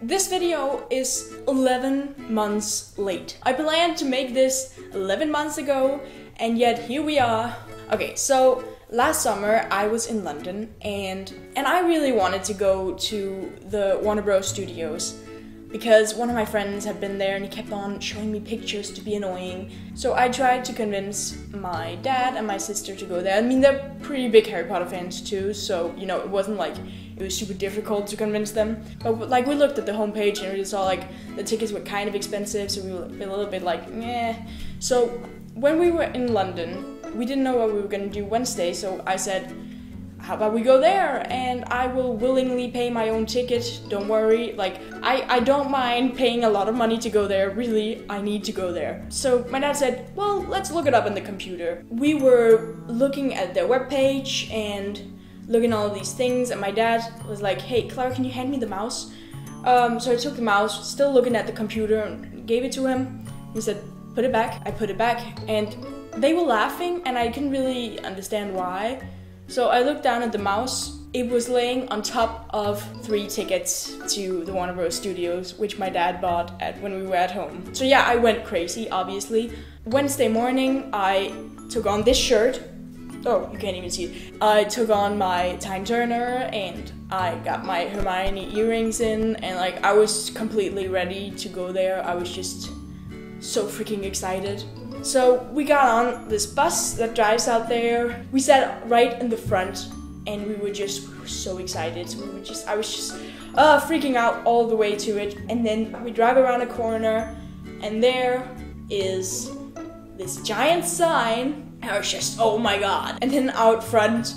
This video is 11 months late. I planned to make this 11 months ago, and yet here we are. Okay, so last summer I was in London and I really wanted to go to the Warner Bros. Studios because one of my friends had been there and he kept on showing me pictures to be annoying. So I tried to convince my dad and my sister to go there. I mean, they're pretty big Harry Potter fans too, so you know, it wasn't like it was super difficult to convince them. But like, we looked at the homepage and we saw like the tickets were kind of expensive, so we were a little bit like, meh. So when we were in London, we didn't know what we were gonna do Wednesday, so I said, how about we go there and I will willingly pay my own ticket, don't worry. Like, I don't mind paying a lot of money to go there, really, I need to go there. So my dad said, well, let's look it up on the computer. We were looking at their webpage and looking at all these things, and my dad was like, hey, Clara, can you hand me the mouse? So I took the mouse, still looking at the computer, and gave it to him. He said, put it back. I put it back, and they were laughing, and I couldn't really understand why. So I looked down at the mouse. It was laying on top of 3 tickets to the Warner Bros. Studios, which my dad bought when we were at home. So yeah, I went crazy, obviously. Wednesday morning, I took on this shirt. Oh, you can't even see it. I took on my Time Turner and I got my Hermione earrings in, and like, I was completely ready to go there. I was just so freaking excited. So we got on this bus that drives out there. We sat right in the front and we were so excited. So I was just freaking out all the way to it. And then we drive around a corner and there is this giant sign. I was just, oh my god. And then out front,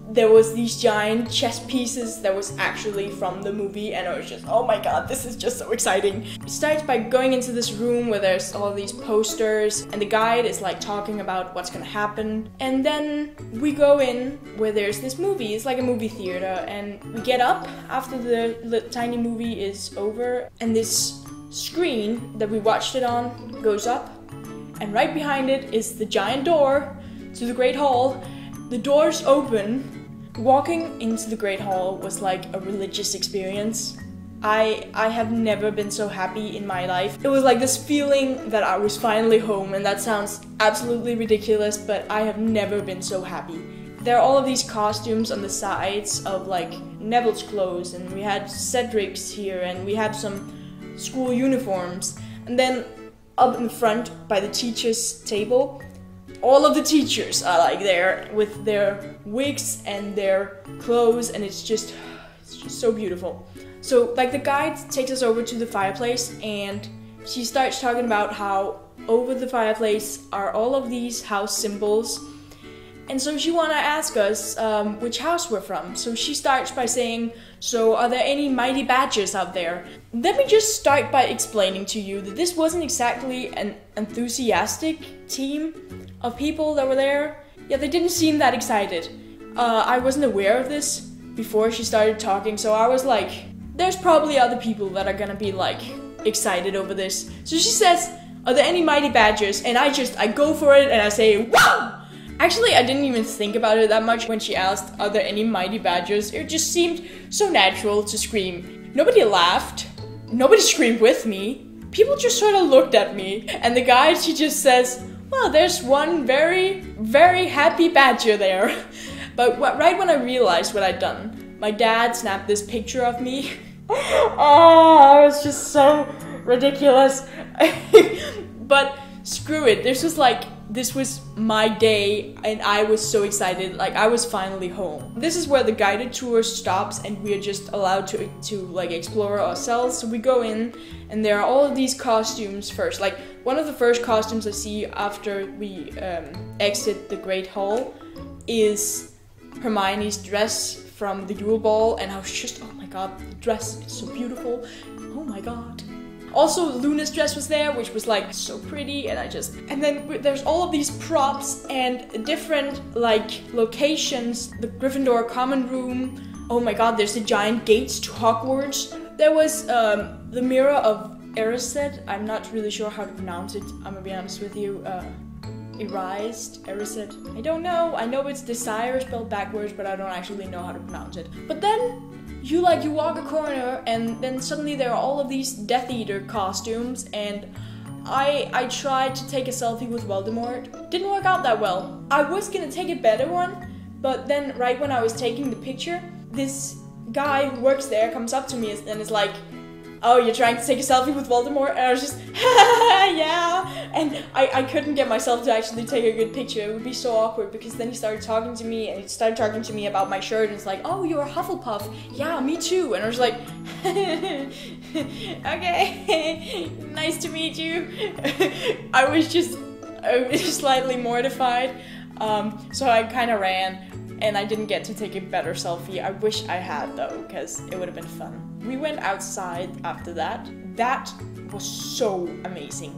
there was these giant chess pieces that was actually from the movie, and I was just, oh my god, this is just so exciting. It starts by going into this room where there's all these posters, and the guide is like talking about what's gonna happen. And then we go in where there's this movie. It's like a movie theater, and we get up after the tiny movie is over, and this screen that we watched it on goes up, and right behind it is the giant door to the Great Hall. The doors open. Walking into the Great Hall was like a religious experience. I have never been so happy in my life. It was like this feeling that I was finally home, and that sounds absolutely ridiculous, but I have never been so happy. There are all of these costumes on the sides of like Neville's clothes, and we had Cedric's here, and we had some school uniforms. And then up in the front by the teachers' table, all of the teachers are like there with their wigs and their clothes, and it's just so beautiful. So like, the guide takes us over to the fireplace, and she starts talking about how over the fireplace are all of these house symbols. And so she wanna ask us which house we're from. So she starts by saying, so are there any mighty badgers out there? Let me just start by explaining to you that this wasn't exactly an enthusiastic team of people that were there. Yeah, they didn't seem that excited. I wasn't aware of this before she started talking, so I was like, there's probably other people that are gonna be like excited over this. So she says, are there any mighty badgers? And I go for it and I say, whoa! Actually, I didn't even think about it that much when she asked, are there any mighty badgers? It just seemed so natural to scream. Nobody laughed. Nobody screamed with me. People just sort of looked at me. And the guide, she just says, well, there's one very, very happy badger there. But right when I realized what I'd done, my dad snapped this picture of me. Oh, it was just so ridiculous. But screw it, this was my day, and I was so excited, like I was finally home. This is where the guided tour stops, and we're just allowed to like explore ourselves. So we go in, and there are all of these costumes first. Like, one of the first costumes I see after we exit the Great Hall is Hermione's dress from the Yule Ball, and I was just, oh my god, the dress is so beautiful, oh my god. Also, Luna's dress was there, which was like so pretty, and then there's all of these props and different like locations. The Gryffindor common room. Oh my god, there's the giant gates to Hogwarts. There was the Mirror of Erised. I'm not really sure how to pronounce it, I'm gonna be honest with you. Erised. I don't know. I know it's Desire spelled backwards, but I don't actually know how to pronounce it. But then you walk a corner and then suddenly there are all of these Death Eater costumes, and I tried to take a selfie with Voldemort. Didn't work out that well. I was gonna take a better one, but then right when I was taking the picture, this guy who works there comes up to me and is like, "Oh, you're trying to take a selfie with Voldemort?" And I was just, yeah. And I couldn't get myself to actually take a good picture. It would be so awkward, because then he started talking to me, and he started talking to me about my shirt, and it's like, "Oh, you're a Hufflepuff." "Yeah, me too." And I was like, okay, nice to meet you. I was slightly mortified. So I kind of ran, and I didn't get to take a better selfie. I wish I had, though, because it would have been fun. We went outside after that. That was so amazing.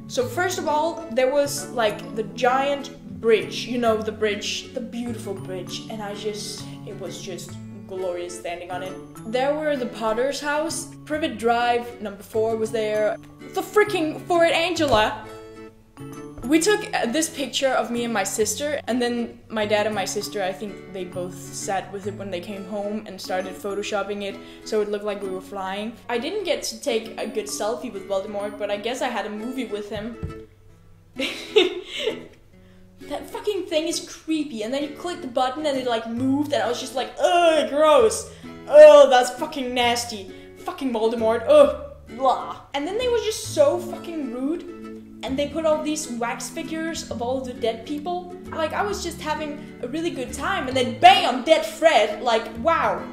So first of all, there was like the giant bridge, you know, the bridge, the beautiful bridge, and it was just glorious standing on it. There were the Potter's house, Privet Drive, number 4 was there, the freaking Fort Angela. We took this picture of me and my sister, and then my dad and my sister, I think they both sat with it when they came home and started photoshopping it so it looked like we were flying. I didn't get to take a good selfie with Voldemort, but I guess I had a movie with him. That fucking thing is creepy, and then you click the button and it like moved, and I was just like, ugh, gross. Oh, that's fucking nasty. Fucking Voldemort, ugh, blah. And then they were just so fucking rude. And they put all these wax figures of all the dead people. Like, I was just having a really good time, and then bam, dead Fred. Like, wow,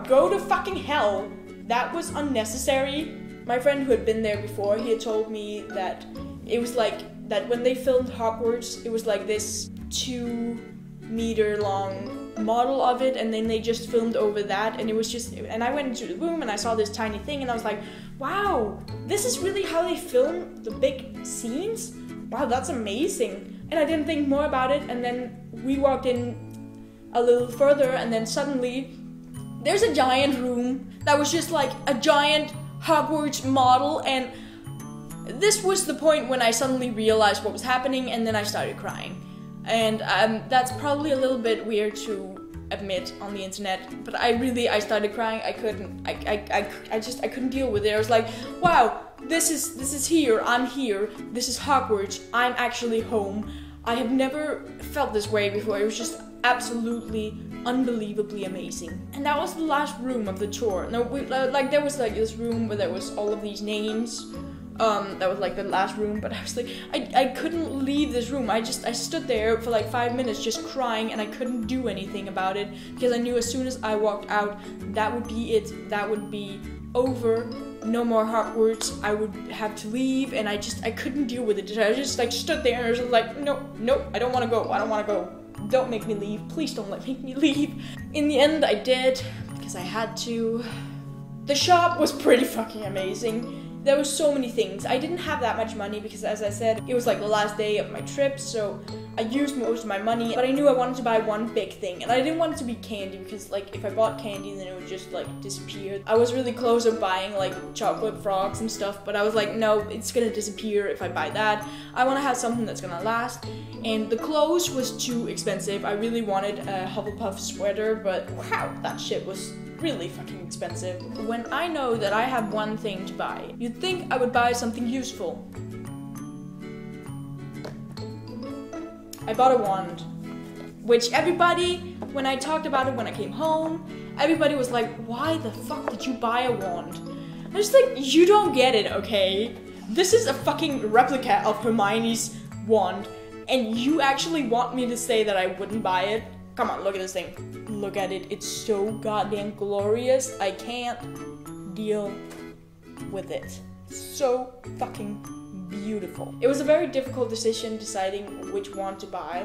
go to fucking hell. That was unnecessary. My friend who had been there before, he had told me that it was like, that when they filmed Hogwarts, it was like this 2-meter long model of it, and then they just filmed over that, and it was just, and I went into the room and I saw this tiny thing, and I was like, wow, this is really how they film the big scenes? Wow, that's amazing. And I didn't think more about it, and then we walked in a little further, and then suddenly there's a giant room that was just like a giant Hogwarts model, and this was the point when I suddenly realized what was happening, and then I started crying. And that's probably a little bit weird to admit on the internet, but I started crying. I couldn't deal with it. I was like, wow, this is here. I'm here. This is Hogwarts. I'm actually home. I have never felt this way before. It was just absolutely unbelievably amazing. And that was the last room of the tour. No, there was like this room where there was all of these names. That was like the last room, but I was like, I couldn't leave this room. I stood there for like 5 minutes just crying, and I couldn't do anything about it, because I knew as soon as I walked out, that would be it. That would be over. No more Hogwarts. I would have to leave, and I couldn't deal with it. I just like stood there and I was like, nope, I don't want to go. I don't want to go. Don't make me leave. Please don't make me leave. In the end, I did, because I had to. The shop was pretty fucking amazing. There were so many things. I didn't have that much money because, as I said, it was like the last day of my trip, so I used most of my money, but I knew I wanted to buy one big thing, and I didn't want it to be candy, because like if I bought candy then it would just like disappear. I was really close to buying like chocolate frogs and stuff, but I was like, no, it's gonna disappear if I buy that. I want to have something that's gonna last, and the clothes was too expensive. I really wanted a Hufflepuff sweater, but wow, that shit was really fucking expensive. When I know that I have one thing to buy, you'd think I would buy something useful. I bought a wand, which everybody, when I talked about it when I came home, everybody was like, why the fuck did you buy a wand? I was like, you don't get it, okay? This is a fucking replica of Hermione's wand, and you actually want me to say that I wouldn't buy it? Come on, look at this thing. Look at it. It's so goddamn glorious. I can't deal with it. So fucking beautiful. It was a very difficult decision deciding which wand to buy.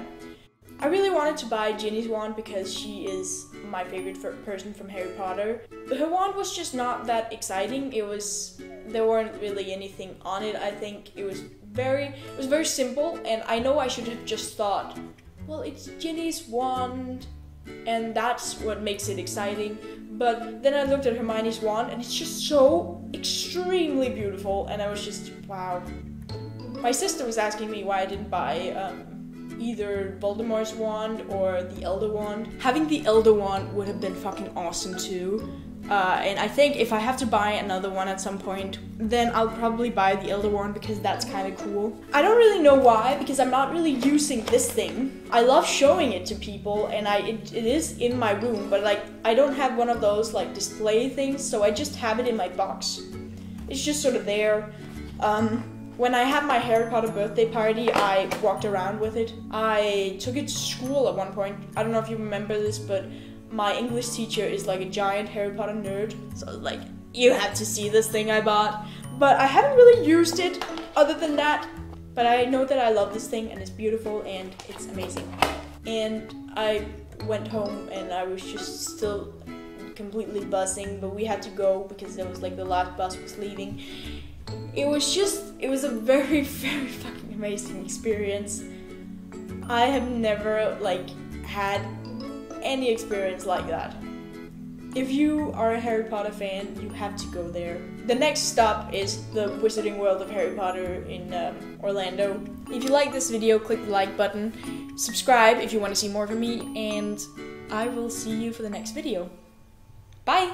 I really wanted to buy Ginny's wand because she is my favorite person from Harry Potter. Her wand was just not that exciting. There weren't really anything on it. I think it was very simple, and I know I should have just thought, well, it's Ginny's wand, and that's what makes it exciting. But then I looked at Hermione's wand, and it's just so extremely beautiful, and I was just, wow. My sister was asking me why I didn't buy either Voldemort's wand or the Elder wand. Having the Elder wand would have been fucking awesome too, And I think if I have to buy another one at some point, then I'll probably buy the Elder Wand because that's kind of cool. I don't really know why, because I'm not really using this thing. I love showing it to people, and it is in my room, but like I don't have one of those like display things, so I just have it in my box. It's just sort of there. When I had my Harry Potter birthday party, I walked around with it. I took it to school at one point. I don't know if you remember this, but my English teacher is like a giant Harry Potter nerd. So I was like, you have to see this thing I bought. But I haven't really used it other than that. But I know that I love this thing and it's beautiful and it's amazing. And I went home and I was just still completely buzzing, but we had to go because it was like the last bus was leaving. It was a very, very fucking amazing experience. I have never like had any experience like that. If you are a Harry Potter fan, you have to go there. The next stop is the Wizarding World of Harry Potter in Orlando. If you like this video, click the like button, subscribe if you want to see more from me, and I will see you for the next video. Bye!